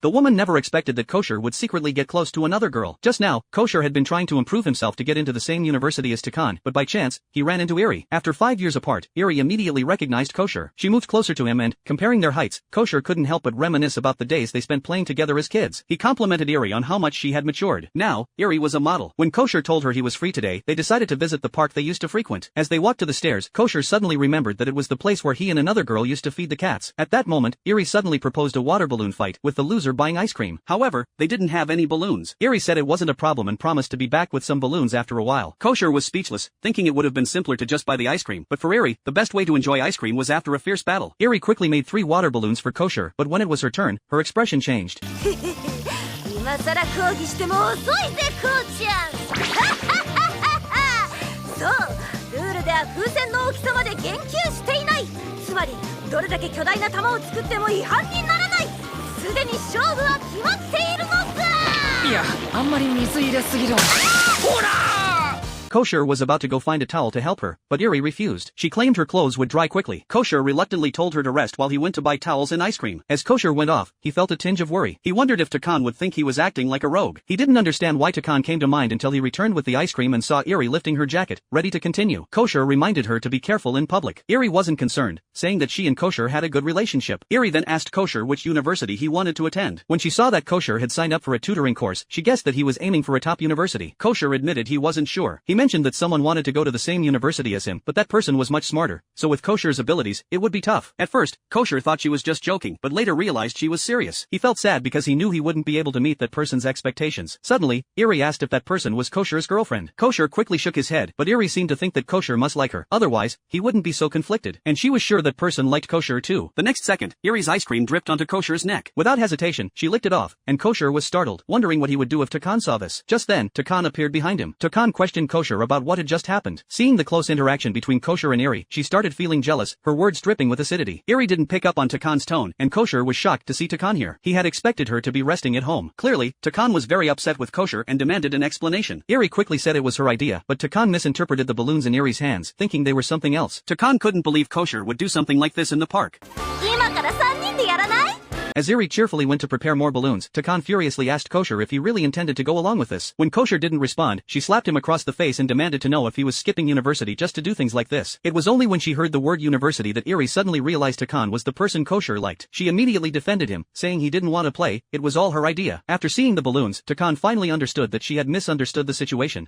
The woman never expected that Kosher would secretly get close to another girl. Just now, Kosher had been trying to improve himself to get into the same university as Takan, but by chance, he ran into Eri. After 5 years apart, Eri immediately recognized Kosher. She moved closer to him and, comparing their heights, Kosher couldn't help but reminisce about the days they spent playing together as kids. He complimented Eri on how much she had matured. Now, Eri was a model. When Kosher told her he was free today, they decided to visit the park they used to frequent. As they walked to the stairs, Kosher suddenly remembered that it was the place where he and another girl used to feed the cats. At that moment, Eri suddenly proposed a water balloon fight, with the loser buying ice cream. However, they didn't have any balloons. Eri said it wasn't a problem and promised to be back with some balloons after a while. Kosher was speechless, thinking it would have been simpler to just buy the ice cream. But for Eri, the best way to enjoy ice cream was after a fierce battle. Eri quickly made 3 water balloons for Kosher, but when it was her turn, her expression changed. 今さら抗議しても遅いぜこうちゃんそうルールでは風船の大きさまで言及していない。つまりどれだけ巨大な玉を作っても違反にならない。すでに勝負は決まっているのだ。いや、あんまり水入れすぎるわ。ほらKosher was about to go find a towel to help her, but Eri refused. She claimed her clothes would dry quickly. Kosher reluctantly told her to rest while he went to buy towels and ice cream. As Kosher went off, he felt a tinge of worry. He wondered if Takan would think he was acting like a rogue. He didn't understand why Takan came to mind until he returned with the ice cream and saw Eri lifting her jacket, ready to continue. Kosher reminded her to be careful in public. Eri wasn't concerned, saying that she and Kosher had a good relationship. Eri then asked Kosher which university he wanted to attend. When she saw that Kosher had signed up for a tutoring course, she guessed that he was aiming for a top university. Kosher admitted he wasn't sure. He mentioned that someone wanted to go to the same university as him, but that person was much smarter, so with Kosher's abilities, it would be tough. At first, Kosher thought she was just joking, but later realized she was serious. He felt sad because he knew he wouldn't be able to meet that person's expectations. Suddenly, Eri asked if that person was Kosher's girlfriend. Kosher quickly shook his head, but Eri seemed to think that Kosher must like her, otherwise, he wouldn't be so conflicted. And she was sure that person liked Kosher too. The next second, Eri's ice cream dripped onto Kosher's neck. Without hesitation, she licked it off, and Kosher was startled, wondering what he would do if Takan saw this. Just then, Takan appeared behind him. Takan questioned Kosher about what had just happened. Seeing the close interaction between Kosher and Eri, she started feeling jealous, her words dripping with acidity. Eri didn't pick up on Takan's tone, and Kosher was shocked to see Takan here. He had expected her to be resting at home. Clearly, Takan was very upset with Kosher and demanded an explanation. Eri quickly said it was her idea, but Takan misinterpreted the balloons in Eri's hands, thinking they were something else. Takan couldn't believe Kosher would do something like this in the park. 今から3人でやらない？ As Eri cheerfully went to prepare more balloons, Takan furiously asked Kosher if he really intended to go along with this. When Kosher didn't respond, she slapped him across the face and demanded to know if he was skipping university just to do things like this. It was only when she heard the word university that Eri suddenly realized Takan was the person Kosher liked. She immediately defended him, saying he didn't want to play, it was all her idea. After seeing the balloons, Takan finally understood that she had misunderstood the situation.